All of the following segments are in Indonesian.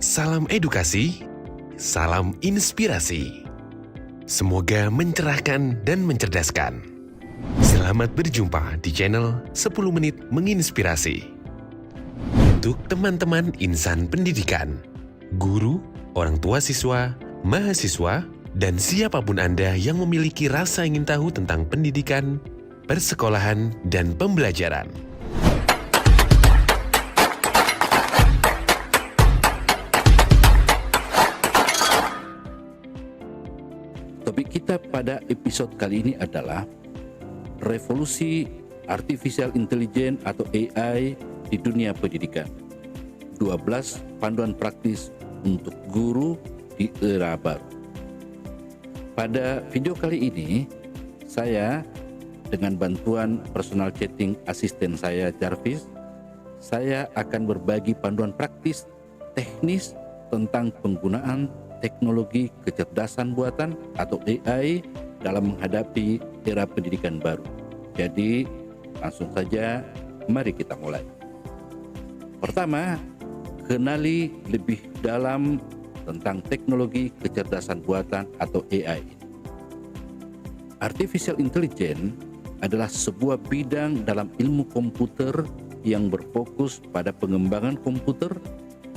Salam edukasi, salam inspirasi. Semoga mencerahkan dan mencerdaskan. Selamat berjumpa di channel 10 Menit Menginspirasi. Untuk teman-teman insan pendidikan, guru, orang tua siswa, mahasiswa, dan siapapun Anda yang memiliki rasa ingin tahu tentang pendidikan, persekolahan, dan pembelajaran. Topik kita pada episode kali ini adalah revolusi artificial intelligence atau AI di dunia pendidikan. 12 panduan praktis untuk guru di era baru. Pada video kali ini, saya dengan bantuan personal chatting asisten saya Jarvis, saya akan berbagi panduan praktis teknis tentang penggunaan teknologi kecerdasan buatan atau AI dalam menghadapi era pendidikan baru. Jadi, langsung saja mari kita mulai. Pertama, kenali lebih dalam tentang teknologi kecerdasan buatan atau AI. Artificial Intelligence adalah sebuah bidang dalam ilmu komputer yang berfokus pada pengembangan komputer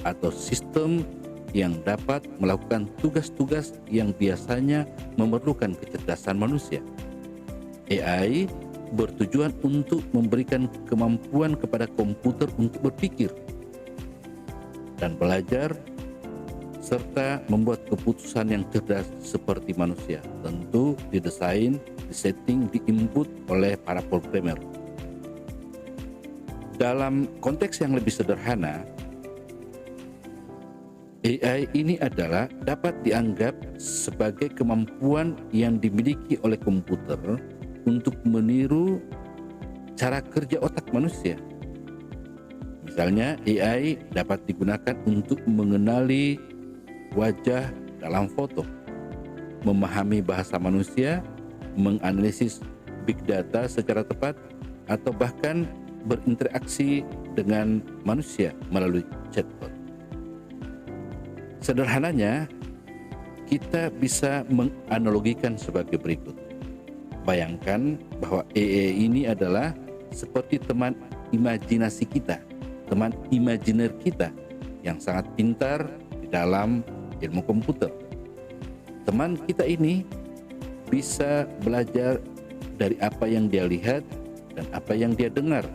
atau sistem yang dapat melakukan tugas-tugas yang biasanya memerlukan kecerdasan manusia. AI bertujuan untuk memberikan kemampuan kepada komputer untuk berpikir dan belajar serta membuat keputusan yang cerdas seperti manusia. Tentu didesain, disetting, diinput oleh para programmer. Dalam konteks yang lebih sederhana, AI ini adalah dapat dianggap sebagai kemampuan yang dimiliki oleh komputer untuk meniru cara kerja otak manusia. Misalnya, AI dapat digunakan untuk mengenali wajah dalam foto, memahami bahasa manusia, menganalisis big data secara tepat, atau bahkan berinteraksi dengan manusia melalui chatbot. Sederhananya, kita bisa menganalogikan sebagai berikut. Bayangkan bahwa AI ini adalah seperti teman imajinasi kita, teman imajiner kita yang sangat pintar di dalam ilmu komputer. Teman kita ini bisa belajar dari apa yang dia lihat dan apa yang dia dengar,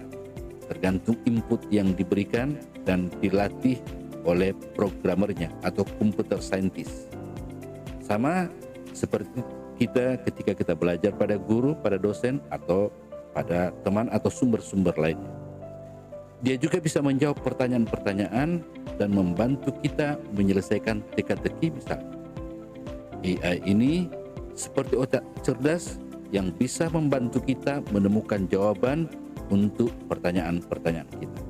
tergantung input yang diberikan dan dilatih oleh programmernya atau computer scientist. Sama seperti kita ketika kita belajar pada guru, pada dosen, atau pada teman atau sumber-sumber lainnya. Dia juga bisa menjawab pertanyaan-pertanyaan dan membantu kita menyelesaikan teka-teki misalnya. AI ini seperti otak cerdas yang bisa membantu kita menemukan jawaban untuk pertanyaan-pertanyaan kita.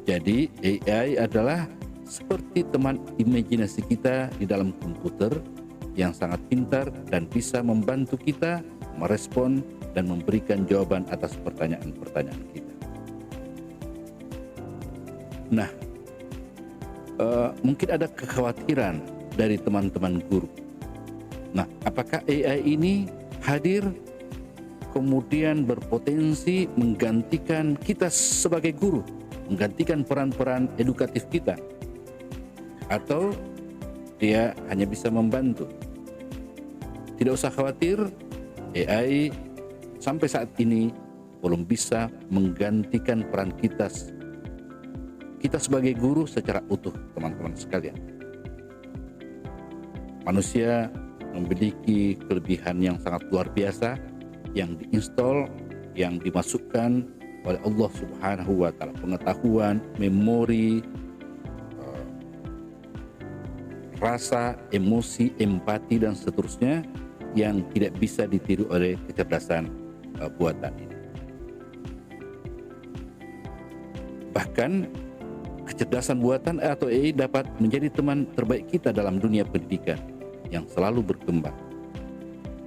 Jadi AI adalah seperti teman imajinasi kita di dalam komputer yang sangat pintar dan bisa membantu kita merespon dan memberikan jawaban atas pertanyaan-pertanyaan kita. Nah, mungkin ada kekhawatiran dari teman-teman guru. Nah, apakah AI ini hadir kemudian berpotensi menggantikan kita sebagai guru, menggantikan peran-peran edukatif kita, atau dia hanya bisa membantu? Tidak usah khawatir, AI sampai saat ini belum bisa menggantikan peran kita sebagai guru secara utuh, teman-teman sekalian. Manusia memiliki kelebihan yang sangat luar biasa yang diinstal, yang dimasukkan oleh Allah Subhanahu wa Ta'ala, pengetahuan, memori, rasa, emosi, empati, dan seterusnya yang tidak bisa ditiru oleh kecerdasan buatan ini. Bahkan kecerdasan buatan atau AI dapat menjadi teman terbaik kita dalam dunia pendidikan yang selalu berkembang.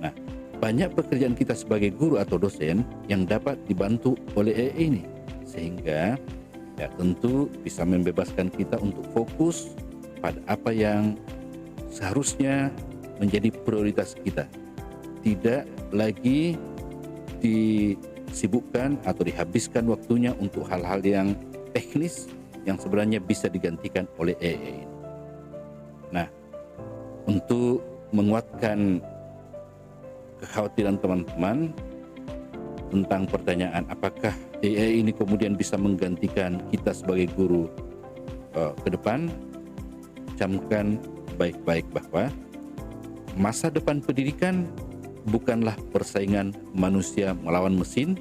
Nah, banyak pekerjaan kita sebagai guru atau dosen yang dapat dibantu oleh AI ini, sehingga ya tentu bisa membebaskan kita untuk fokus pada apa yang seharusnya menjadi prioritas kita. Tidak lagi disibukkan atau dihabiskan waktunya untuk hal-hal yang teknis yang sebenarnya bisa digantikan oleh AI. Nah, untuk menguatkan kekhawatiran teman-teman tentang pertanyaan apakah AI ini kemudian bisa menggantikan kita sebagai guru ke depan, camkan baik-baik bahwa masa depan pendidikan bukanlah persaingan manusia melawan mesin,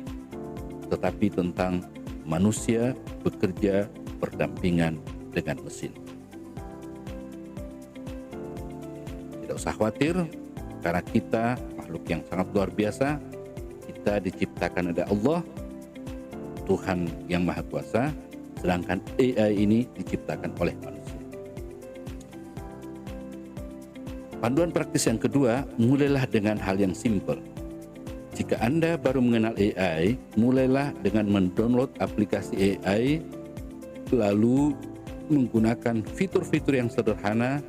tetapi tentang manusia bekerja berdampingan dengan mesin. Tidak usah khawatir, karena kita makhluk yang sangat luar biasa. Kita diciptakan oleh Allah, Tuhan yang Maha Kuasa, sedangkan AI ini diciptakan oleh manusia. Panduan praktis yang kedua, mulailah dengan hal yang simpel. Jika Anda baru mengenal AI, mulailah dengan mendownload aplikasi AI, lalu menggunakan fitur-fitur yang sederhana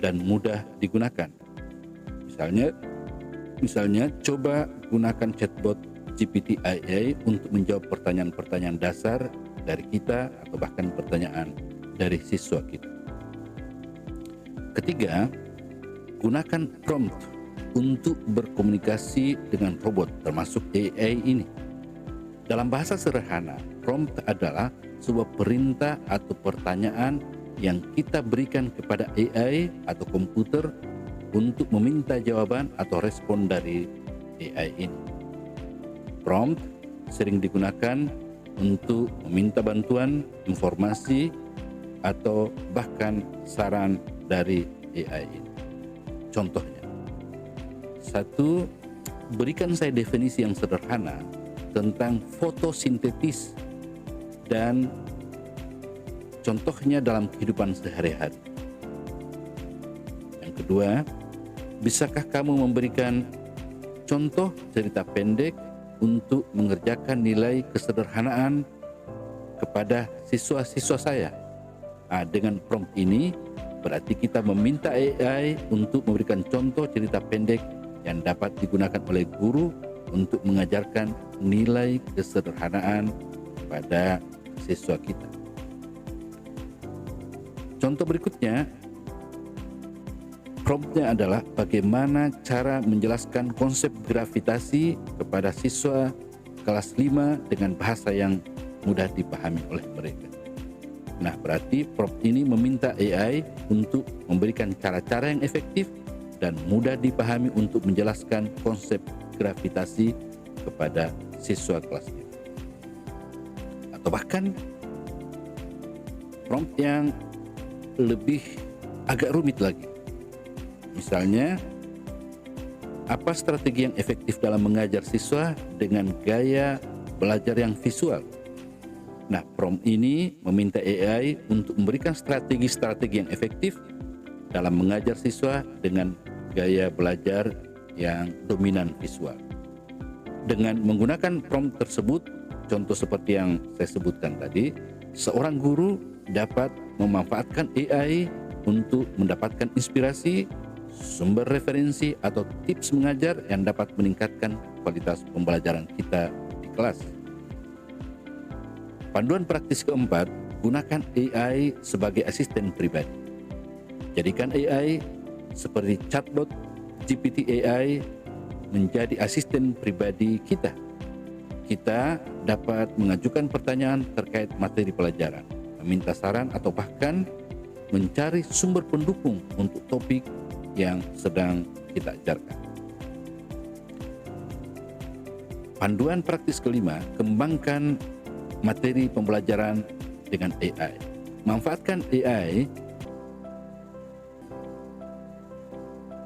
dan mudah digunakan. Misalnya coba gunakan chatbot GPT AI untuk menjawab pertanyaan-pertanyaan dasar dari kita atau bahkan pertanyaan dari siswa kita. Ketiga, gunakan prompt untuk berkomunikasi dengan robot termasuk AI ini. Dalam bahasa sederhana, prompt adalah sebuah perintah atau pertanyaan yang kita berikan kepada AI atau komputer untuk meminta jawaban atau respon dari AI ini. Prompt sering digunakan untuk meminta bantuan, informasi, atau bahkan saran dari AI ini. Contohnya, 1. Berikan saya definisi yang sederhana tentang fotosintesis dan contohnya dalam kehidupan sehari-hari. Yang kedua, bisakah kamu memberikan contoh cerita pendek untuk mengerjakan nilai kesederhanaan kepada siswa-siswa saya? Dengan prompt ini, berarti kita meminta AI untuk memberikan contoh cerita pendek yang dapat digunakan oleh guru untuk mengajarkan nilai kesederhanaan pada siswa kita. Contoh berikutnya, promptnya adalah bagaimana cara menjelaskan konsep gravitasi kepada siswa kelas 5 dengan bahasa yang mudah dipahami oleh mereka. Nah, berarti prompt ini meminta AI untuk memberikan cara-cara yang efektif dan mudah dipahami untuk menjelaskan konsep gravitasi kepada siswa kelas 5. Atau bahkan prompt yang lebih agak rumit lagi. Misalnya, apa strategi yang efektif dalam mengajar siswa dengan gaya belajar yang visual? Nah, prompt ini meminta AI untuk memberikan strategi-strategi yang efektif dalam mengajar siswa dengan gaya belajar yang dominan visual. Dengan menggunakan prompt tersebut, contoh seperti yang saya sebutkan tadi, seorang guru dapat memanfaatkan AI untuk mendapatkan inspirasi, sumber referensi atau tips mengajar yang dapat meningkatkan kualitas pembelajaran kita di kelas. Panduan praktis keempat, gunakan AI sebagai asisten pribadi. Jadikan AI seperti chatbot GPT AI menjadi asisten pribadi kita. Kita dapat mengajukan pertanyaan terkait materi pelajaran, meminta saran atau bahkan mencari sumber pendukung untuk topik yang sedang kita ajarkan. Panduan praktis kelima, kembangkan materi pembelajaran dengan AI. Manfaatkan AI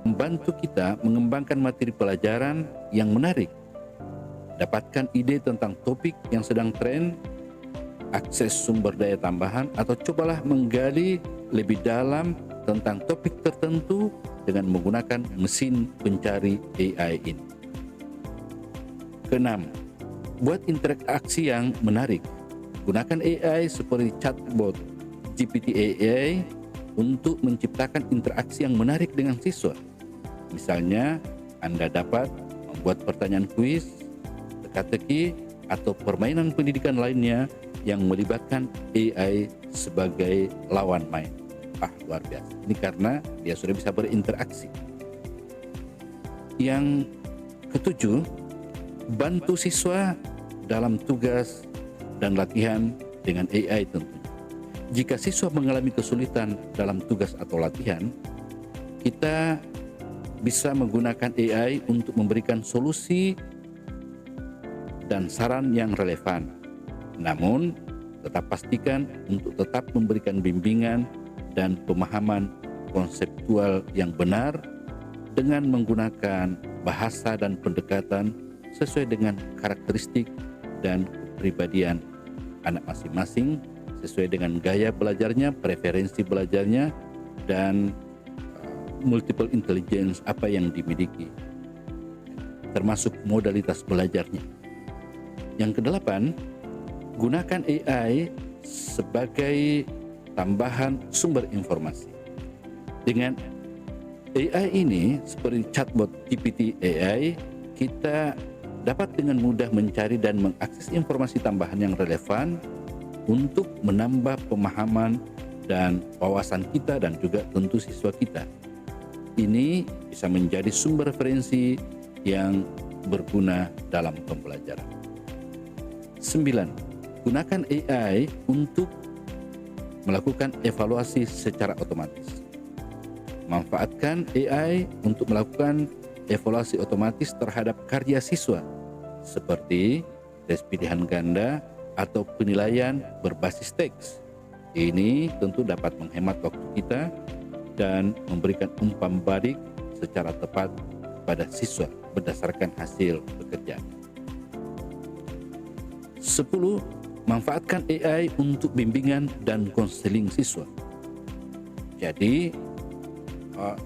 membantu kita mengembangkan materi pelajaran yang menarik. Dapatkan ide tentang topik yang sedang tren, akses sumber daya tambahan, atau cobalah menggali lebih dalam tentang topik tertentu dengan menggunakan mesin pencari AI ini. Keenam, buat interaksi yang menarik. Gunakan AI seperti chatbot GPT AI untuk menciptakan interaksi yang menarik dengan siswa. Misalnya, Anda dapat membuat pertanyaan kuis, teka-teki, atau permainan pendidikan lainnya yang melibatkan AI sebagai lawan main. Luar biasa. Ini karena dia sudah bisa berinteraksi. Yang ketujuh, bantu siswa dalam tugas dan latihan dengan AI tentunya. Jika siswa mengalami kesulitan dalam tugas atau latihan, kita bisa menggunakan AI untuk memberikan solusi dan saran yang relevan. Namun, tetap pastikan untuk tetap memberikan bimbingan dan pemahaman konseptual yang benar dengan menggunakan bahasa dan pendekatan sesuai dengan karakteristik dan kepribadian anak masing-masing, sesuai dengan gaya belajarnya, preferensi belajarnya, dan multiple intelligence apa yang dimiliki, termasuk modalitas belajarnya. Yang kedelapan, gunakan AI sebagai tambahan sumber informasi. Dengan AI ini, seperti chatbot GPT AI, kita dapat dengan mudah mencari dan mengakses informasi tambahan yang relevan untuk menambah pemahaman dan wawasan kita dan juga tentu siswa kita. Ini bisa menjadi sumber referensi yang berguna dalam pembelajaran. 9. Gunakan AI untuk melakukan evaluasi secara otomatis. Manfaatkan AI untuk melakukan evaluasi otomatis terhadap karya siswa, seperti tes pilihan ganda atau penilaian berbasis teks. Ini tentu dapat menghemat waktu kita dan memberikan umpan balik secara tepat pada siswa berdasarkan hasil pekerjaan. 10. Manfaatkan AI untuk bimbingan dan konseling siswa. Jadi,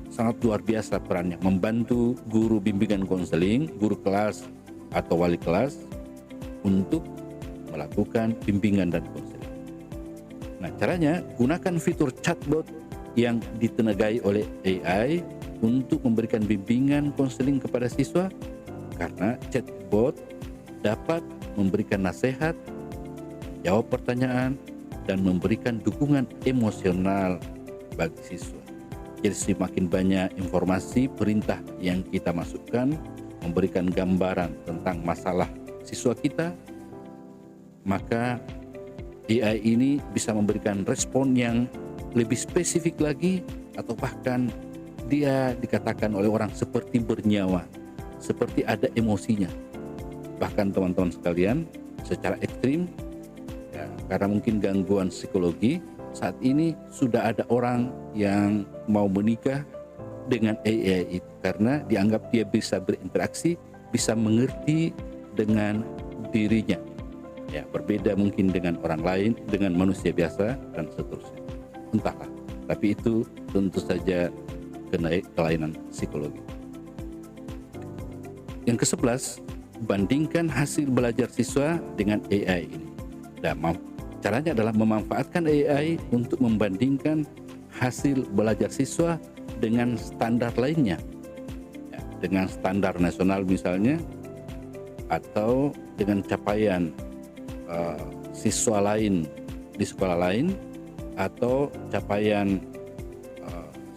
sangat luar biasa perannya membantu guru bimbingan konseling, guru kelas atau wali kelas untuk melakukan bimbingan dan konseling. Nah, caranya gunakan fitur chatbot yang ditenagai oleh AI untuk memberikan bimbingan konseling kepada siswa, karena chatbot dapat memberikan nasihat, jawab pertanyaan, dan memberikan dukungan emosional bagi siswa. Jadi semakin banyak informasi perintah yang kita masukkan, memberikan gambaran tentang masalah siswa kita, maka AI ini bisa memberikan respon yang lebih spesifik lagi, atau bahkan dia dikatakan oleh orang seperti bernyawa, seperti ada emosinya. Bahkan teman-teman sekalian, secara ekstrim, karena mungkin gangguan psikologi, saat ini sudah ada orang yang mau menikah dengan AI itu karena dianggap dia bisa berinteraksi, bisa mengerti dengan dirinya. Ya, berbeda mungkin dengan orang lain, dengan manusia biasa dan seterusnya. Entahlah, tapi itu tentu saja kelainan psikologi. Yang ke-11, bandingkan hasil belajar siswa dengan AI ini. Caranya adalah memanfaatkan AI untuk membandingkan hasil belajar siswa dengan standar lainnya, dengan standar nasional misalnya, atau dengan capaian siswa lain di sekolah lain, atau capaian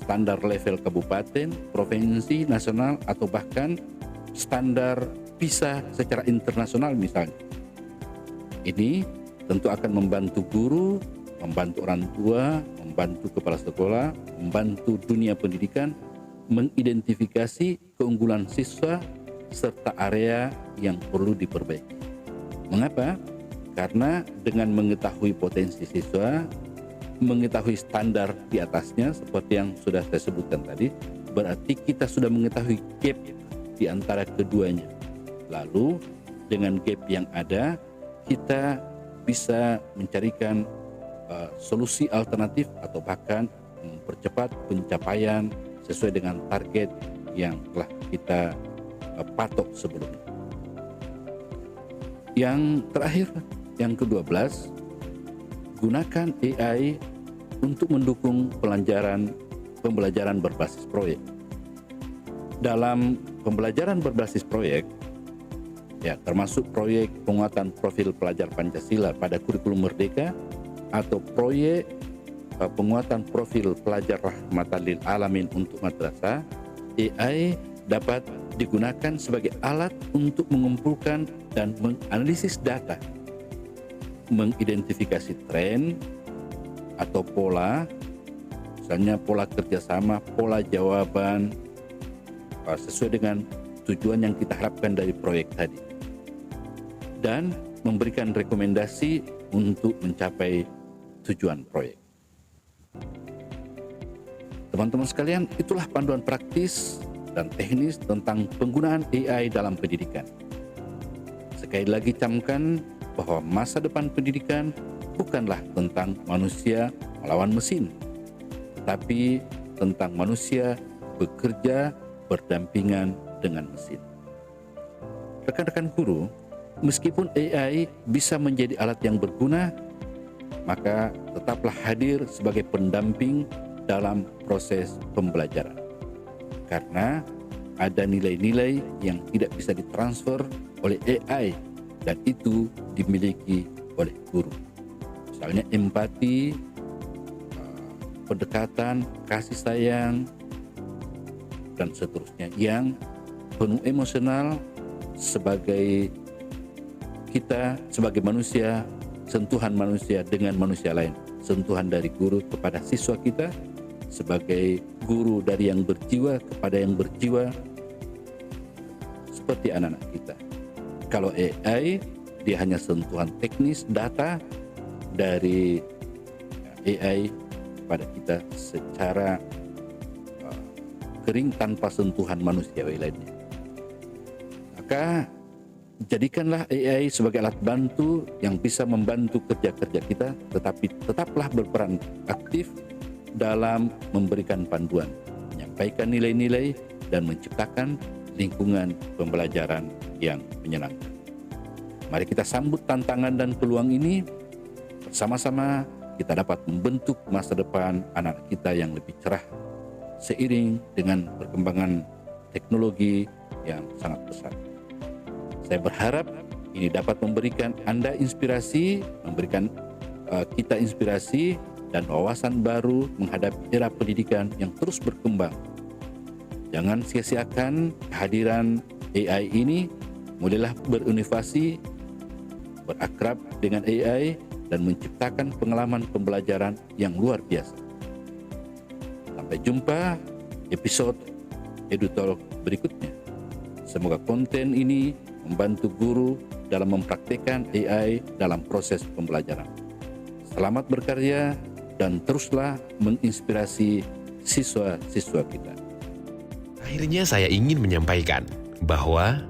standar level kabupaten, provinsi, nasional, atau bahkan standar PISA secara internasional misalnya. Ini tentu akan membantu guru, membantu orang tua, membantu kepala sekolah, membantu dunia pendidikan mengidentifikasi keunggulan siswa serta area yang perlu diperbaiki. Mengapa? Karena dengan mengetahui potensi siswa, mengetahui standar di atasnya seperti yang sudah saya sebutkan tadi, berarti kita sudah mengetahui gap di antara keduanya. Lalu dengan gap yang ada, kita bisa mencarikan solusi alternatif atau bahkan mempercepat pencapaian sesuai dengan target yang telah kita patok sebelumnya. Yang terakhir, yang ke-12, gunakan AI untuk mendukung pembelajaran berbasis proyek. Dalam pembelajaran berbasis proyek, ya termasuk proyek penguatan profil pelajar Pancasila pada kurikulum Merdeka atau proyek penguatan profil pelajar rahmatan lil alamin untuk madrasah, AI dapat digunakan sebagai alat untuk mengumpulkan dan menganalisis data, mengidentifikasi tren atau pola, misalnya pola kerjasama, pola jawaban, sesuai dengan tujuan yang kita harapkan dari proyek tadi, dan memberikan rekomendasi untuk mencapai tujuan proyek. Teman-teman sekalian, itulah panduan praktis dan teknis tentang penggunaan AI dalam pendidikan. Sekali lagi camkan bahwa masa depan pendidikan bukanlah tentang manusia melawan mesin, tetapi tentang manusia bekerja berdampingan dengan mesin. Rekan-rekan guru, meskipun AI bisa menjadi alat yang berguna, maka tetaplah hadir sebagai pendamping dalam proses pembelajaran. Karena ada nilai-nilai yang tidak bisa ditransfer oleh AI dan itu dimiliki oleh guru. Misalnya empati, pendekatan, kasih sayang, dan seterusnya yang penuh emosional sebagai kita sebagai manusia, sentuhan manusia dengan manusia lain, sentuhan dari guru kepada siswa kita, sebagai guru dari yang berjiwa kepada yang berjiwa, seperti anak-anak kita. Kalau AI, dia hanya sentuhan teknis data dari AI pada kita secara kering tanpa sentuhan manusiawi lainnya. Maka jadikanlah AI sebagai alat bantu yang bisa membantu kerja-kerja kita, tetapi tetaplah berperan aktif dalam memberikan panduan, menyampaikan nilai-nilai, dan menciptakan lingkungan pembelajaran yang menyenangkan. Mari kita sambut tantangan dan peluang ini. Bersama-sama kita dapat membentuk masa depan anak kita yang lebih cerah seiring dengan perkembangan teknologi yang sangat pesat. Saya berharap ini dapat memberikan Anda inspirasi, memberikan kita inspirasi dan wawasan baru menghadapi era pendidikan yang terus berkembang. Jangan sia-siakan kehadiran AI ini, mulailah berinovasi, berakrab dengan AI, dan menciptakan pengalaman pembelajaran yang luar biasa. Sampai jumpa episode EduTalk berikutnya. Semoga konten ini membantu guru dalam mempraktikkan AI dalam proses pembelajaran. Selamat berkarya dan teruslah menginspirasi siswa-siswa kita. Akhirnya saya ingin menyampaikan bahwa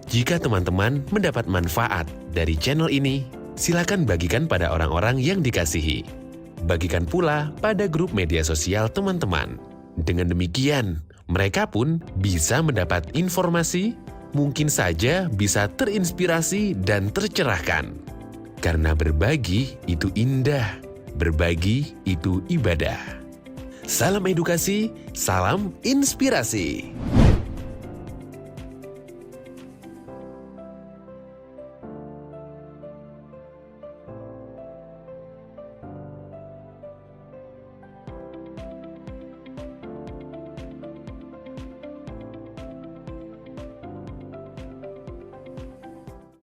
jika teman-teman mendapat manfaat dari channel ini, silakan bagikan pada orang-orang yang dikasihi. Bagikan pula pada grup media sosial teman-teman. Dengan demikian, mereka pun bisa mendapat informasi, mungkin saja bisa terinspirasi dan tercerahkan. Karena berbagi itu indah, berbagi itu ibadah. Salam edukasi, salam inspirasi.